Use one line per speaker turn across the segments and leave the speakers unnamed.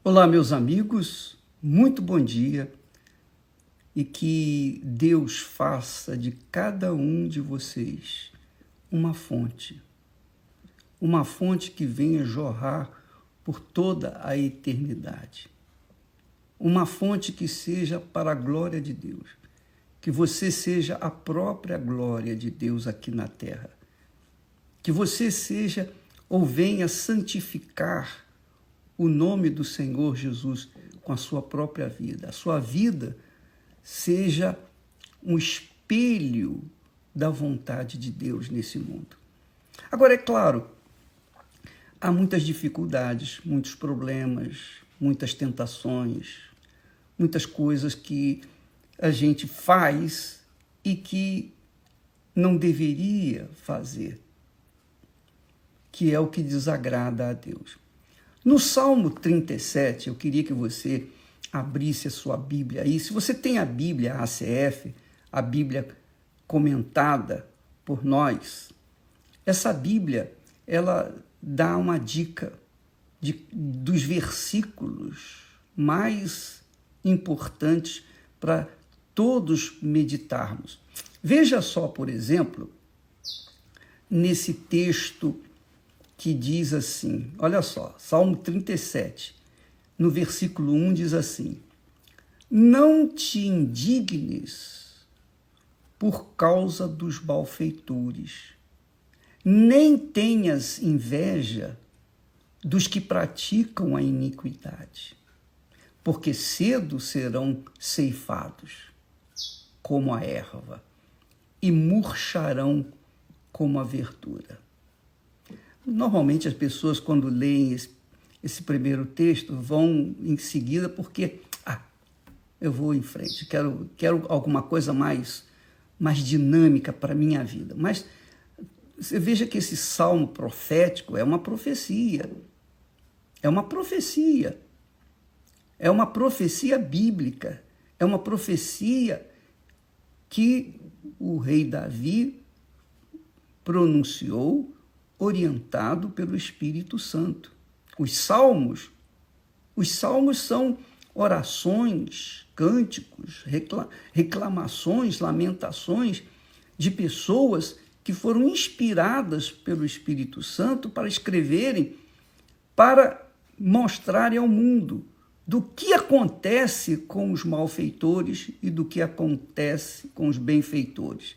Olá, meus amigos, muito bom dia e que Deus faça de cada um de vocês uma fonte que venha jorrar por toda a eternidade, uma fonte que seja para a glória de Deus, que você seja a própria glória de Deus aqui na terra, que você seja ou venha santificar o nome do Senhor Jesus com a sua própria vida. A sua vida seja um espelho da vontade de Deus nesse mundo. Agora, é claro, há muitas dificuldades, muitos problemas, muitas tentações, muitas coisas que a gente faz e que não deveria fazer, que é o que desagrada a Deus. No Salmo 37, eu queria que você abrisse a sua Bíblia aí. Se você tem a Bíblia ACF, a Bíblia comentada por nós, essa Bíblia, ela dá uma dica dos versículos mais importantes para todos meditarmos. Veja só, por exemplo, nesse texto que diz assim, olha só, Salmo 37, no versículo 1 diz assim: não te indignes por causa dos malfeitores, nem tenhas inveja dos que praticam a iniquidade, porque cedo serão ceifados como a erva e murcharão como a verdura. Normalmente as pessoas, quando leem esse primeiro texto, vão em seguida porque eu vou em frente, quero alguma coisa mais dinâmica para a minha vida. Mas você veja que esse salmo profético é uma profecia. É uma profecia. É uma profecia bíblica. É uma profecia que o rei Davi pronunciou orientado pelo Espírito Santo. Os salmos são orações, cânticos, reclamações, lamentações de pessoas que foram inspiradas pelo Espírito Santo para escreverem, para mostrarem ao mundo do que acontece com os malfeitores e do que acontece com os benfeitores.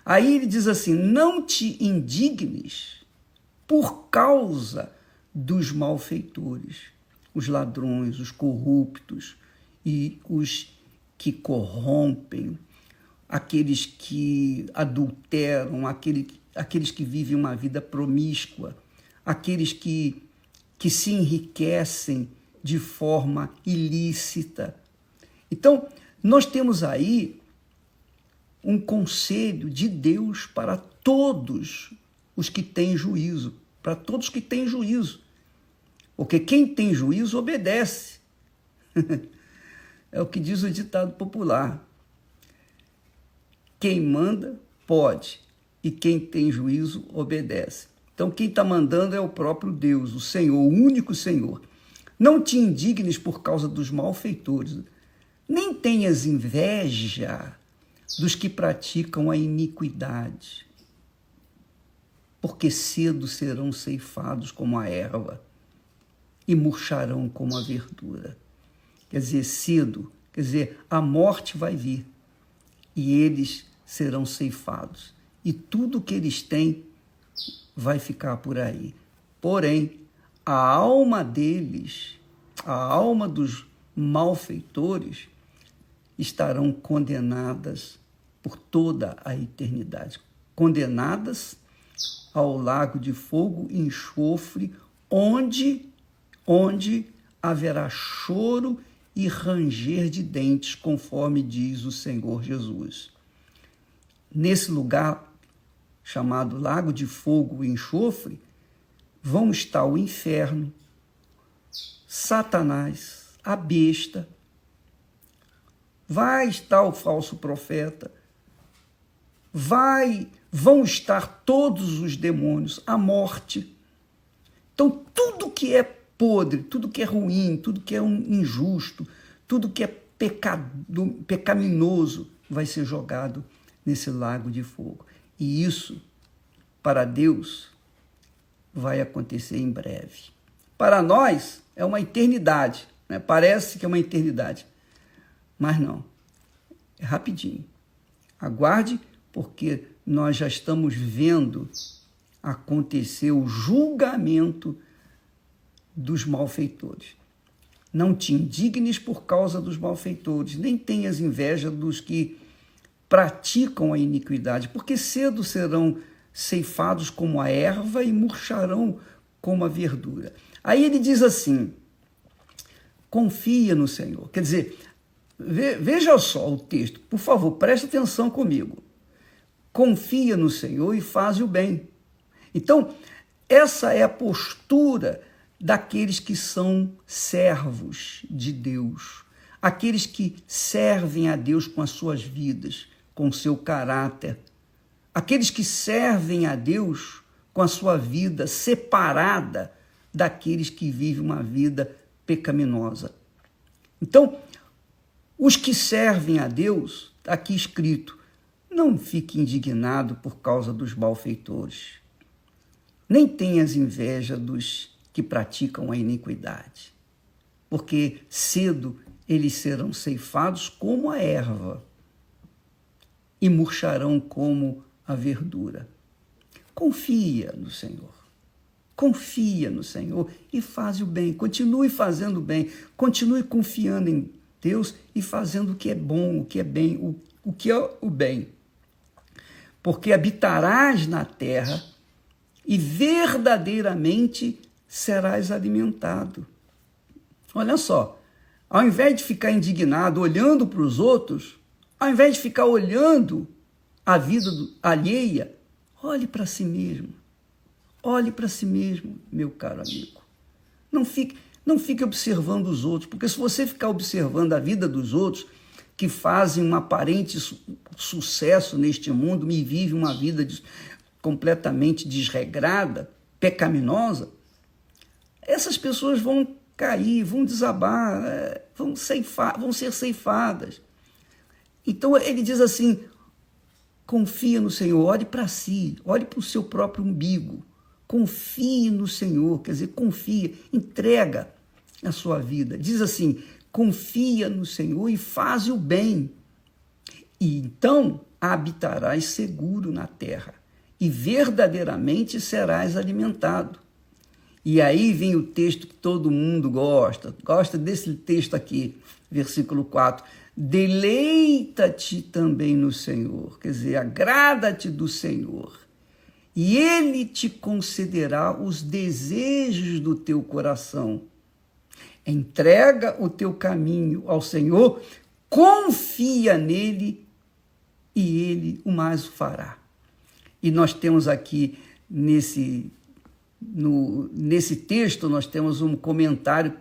Aí ele diz assim: não te indignes por causa dos malfeitores, os ladrões, os corruptos e os que corrompem, aqueles que adulteram, aqueles que vivem uma vida promíscua, aqueles que se enriquecem de forma ilícita. Então, nós temos aí um conselho de Deus para todos os que têm juízo, para todos que têm juízo. Porque quem tem juízo obedece. É o que diz o ditado popular. Quem manda, pode, e quem tem juízo, obedece. Então, quem está mandando é o próprio Deus, o Senhor, o único Senhor. Não te indignes por causa dos malfeitores, nem tenhas inveja dos que praticam a iniquidade, porque cedo serão ceifados como a erva e murcharão como a verdura. Quer dizer, cedo, a morte vai vir e eles serão ceifados. E tudo que eles têm vai ficar por aí. Porém, a alma deles, a alma dos malfeitores, estarão condenadas por toda a eternidade. Condenadas ao lago de fogo e enxofre, onde haverá choro e ranger de dentes, conforme diz o Senhor Jesus. Nesse lugar chamado Lago de Fogo e Enxofre, vão estar o inferno, Satanás, a besta, vai estar o falso profeta, vão estar todos os demônios, a morte. Então, tudo que é podre, tudo que é ruim, tudo que é injusto, tudo que é pecaminoso vai ser jogado nesse lago de fogo. E isso, para Deus, vai acontecer em breve. Para nós, é uma eternidade, né? Parece que é uma eternidade, mas não, é rapidinho. Aguarde, porque nós já estamos vendo acontecer o julgamento dos malfeitores. Não te indignes por causa dos malfeitores, nem tenhas inveja dos que praticam a iniquidade, porque cedo serão ceifados como a erva e murcharão como a verdura. Aí ele diz assim, confia no Senhor. Quer dizer, veja só o texto, por favor, preste atenção comigo. Confia no Senhor e faz o bem. Então, essa é a postura daqueles que são servos de Deus, aqueles que servem a Deus com as suas vidas, com o seu caráter, aqueles que servem a Deus com a sua vida separada daqueles que vivem uma vida pecaminosa. Então, os que servem a Deus, aqui escrito, não fique indignado por causa dos malfeitores, nem tenhas inveja dos que praticam a iniquidade, porque cedo eles serão ceifados como a erva e murcharão como a verdura. Confia no Senhor. Confia no Senhor e faz o bem. Continue fazendo o bem. Continue confiando em Deus e fazendo o que é bom, o que é bem, o que é o bem. Porque habitarás na terra e verdadeiramente serás alimentado. Olha só, ao invés de ficar indignado olhando para os outros, ao invés de ficar olhando a vida alheia, olhe para si mesmo. Olhe para si mesmo, meu caro amigo. Não fique observando os outros, porque se você ficar observando a vida dos outros, que fazem um aparente sucesso neste mundo e vivem uma vida completamente desregrada, pecaminosa, essas pessoas vão cair, vão desabar, vão ser ceifadas. Então ele diz assim, confia no Senhor, olhe para si, olhe para o seu próprio umbigo, confie no Senhor, quer dizer, confia, entrega a sua vida. Diz assim, confia no Senhor e faz o bem, e então habitarás seguro na terra, e verdadeiramente serás alimentado. E aí vem o texto que todo mundo gosta desse texto aqui, versículo 4. Deleita-te também no Senhor, quer dizer, agrada-te do Senhor, e Ele te concederá os desejos do teu coração. Entrega o teu caminho ao Senhor, confia nele e Ele o mais fará. E nós temos aqui, nesse texto, nós temos um comentário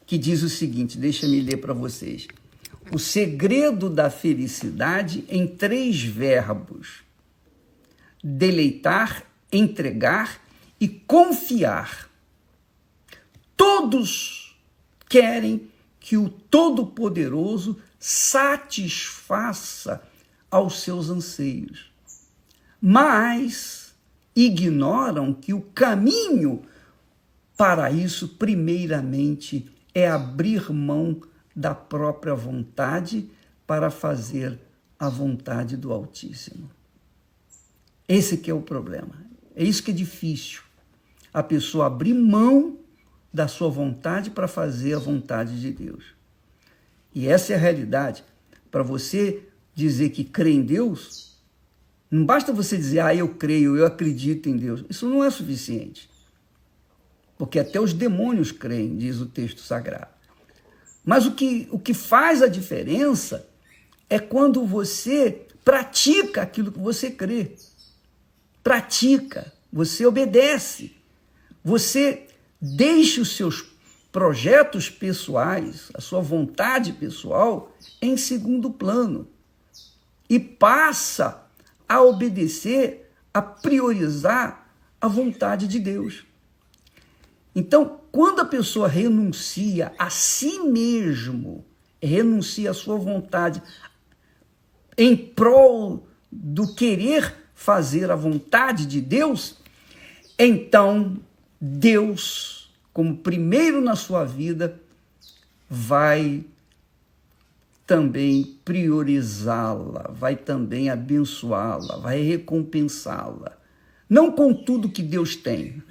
que diz o seguinte, deixa-me ler para vocês. O segredo da felicidade em 3 verbos: deleitar, entregar e confiar. Todos querem que o Todo-Poderoso satisfaça aos seus anseios, mas ignoram que o caminho para isso, primeiramente, é abrir mão da própria vontade para fazer a vontade do Altíssimo. Esse que é o problema. É isso que é difícil. A pessoa abrir mão da sua vontade para fazer a vontade de Deus. E essa é a realidade. Para você dizer que crê em Deus, não basta você dizer, eu creio, eu acredito em Deus. Isso não é suficiente. Porque até os demônios creem, diz o texto sagrado. Mas o que faz a diferença é quando você pratica aquilo que você crê. Pratica, você obedece, você deixa os seus projetos pessoais, a sua vontade pessoal em segundo plano e passa a obedecer, a priorizar a vontade de Deus. Então, quando a pessoa renuncia a si mesmo, renuncia à sua vontade em prol do querer fazer a vontade de Deus, então Deus, como primeiro na sua vida, vai também priorizá-la, vai também abençoá-la, vai recompensá-la. Não com tudo que Deus tem.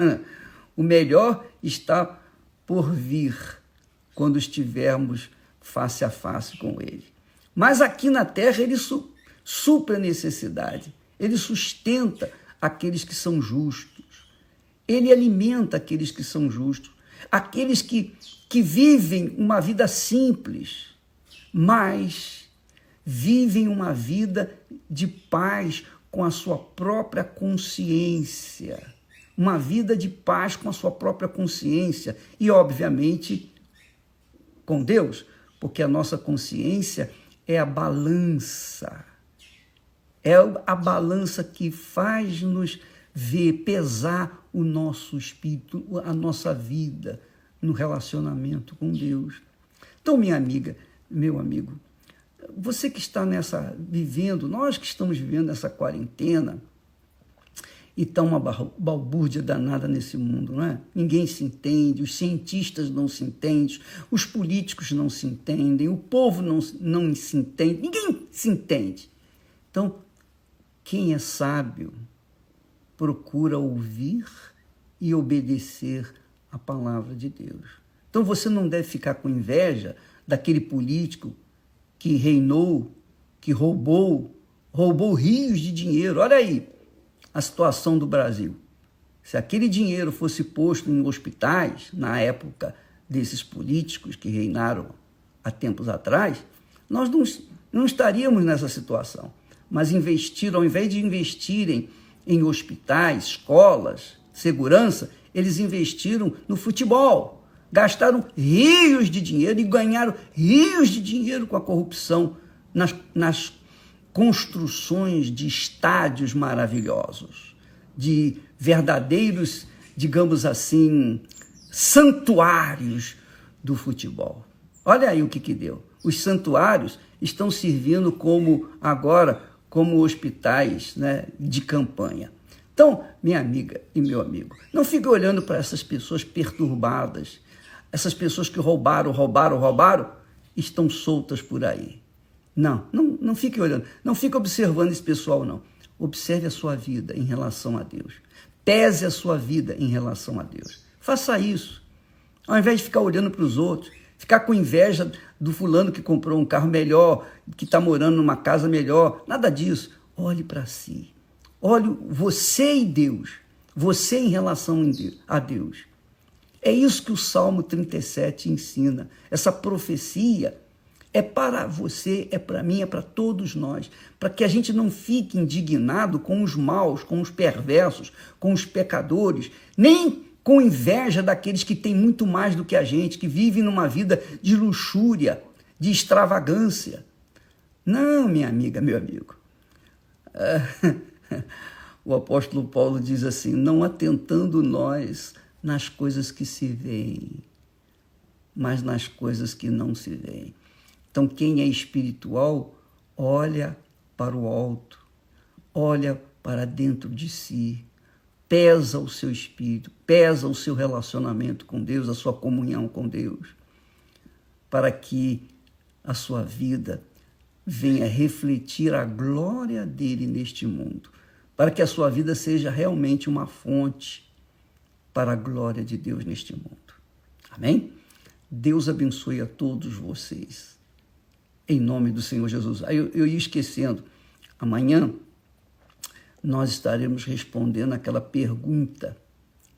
O melhor está por vir quando estivermos face a face com Ele. Mas aqui na terra Ele supre a necessidade, Ele sustenta aqueles que são justos, Ele alimenta aqueles que são justos, aqueles que vivem uma vida simples, mas vivem uma vida de paz com a sua própria consciência, uma vida de paz com a sua própria consciência e, obviamente, com Deus, porque a nossa consciência é a balança que faz-nos ver, pesar o nosso espírito, a nossa vida no relacionamento com Deus. Então, minha amiga, meu amigo, você que está nós que estamos vivendo essa quarentena, e está uma balbúrdia danada nesse mundo, não é? Ninguém se entende, os cientistas não se entendem, os políticos não se entendem, o povo não se entende, ninguém se entende. Então, quem é sábio procura ouvir e obedecer a palavra de Deus. Então, você não deve ficar com inveja daquele político que reinou, que roubou rios de dinheiro. Olha aí a situação do Brasil. Se aquele dinheiro fosse posto em hospitais, na época desses políticos que reinaram há tempos atrás, nós não estaríamos nessa situação. Mas ao invés de investirem em hospitais, escolas, segurança, eles investiram no futebol. Gastaram rios de dinheiro e ganharam rios de dinheiro com a corrupção nas construções de estádios maravilhosos, de verdadeiros, digamos assim, santuários do futebol. Olha aí o que deu. Os santuários estão servindo como hospitais, né, de campanha. Então, minha amiga e meu amigo, não fique olhando para essas pessoas perturbadas, essas pessoas que roubaram, estão soltas por aí. Não fique olhando, não fique observando esse pessoal, não. Observe a sua vida em relação a Deus. Pese a sua vida em relação a Deus. Faça isso. Ao invés de ficar olhando para os outros, ficar com inveja do fulano que comprou um carro melhor, que está morando numa casa melhor, nada disso. Olhe para si. Olhe você e Deus. Você em relação a Deus. É isso que o Salmo 37 ensina. Essa profecia é para você, é para mim, é para todos nós, para que a gente não fique indignado com os maus, com os perversos, com os pecadores, nem com inveja daqueles que têm muito mais do que a gente, que vivem numa vida de luxúria, de extravagância. Não, minha amiga, meu amigo. O apóstolo Paulo diz assim: não atentando nós nas coisas que se veem, mas nas coisas que não se veem. Então, quem é espiritual, olha para o alto, olha para dentro de si, pesa o seu espírito, pesa o seu relacionamento com Deus, a sua comunhão com Deus, para que a sua vida venha refletir a glória dele neste mundo, para que a sua vida seja realmente uma fonte para a glória de Deus neste mundo. Amém? Deus abençoe a todos vocês. Em nome do Senhor Jesus. Eu ia esquecendo. Amanhã nós estaremos respondendo aquela pergunta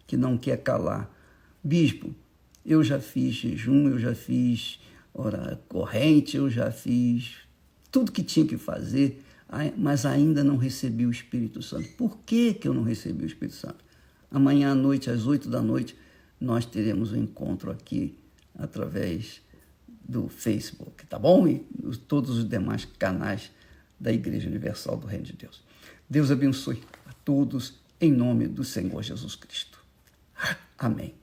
que não quer calar. Bispo, eu já fiz jejum, eu já fiz corrente, eu já fiz tudo que tinha que fazer, mas ainda não recebi o Espírito Santo. Por que eu não recebi o Espírito Santo? Amanhã à noite, às 20h, nós teremos um encontro aqui através do Facebook, tá bom? E todos os demais canais da Igreja Universal do Reino de Deus. Deus abençoe a todos em nome do Senhor Jesus Cristo. Amém.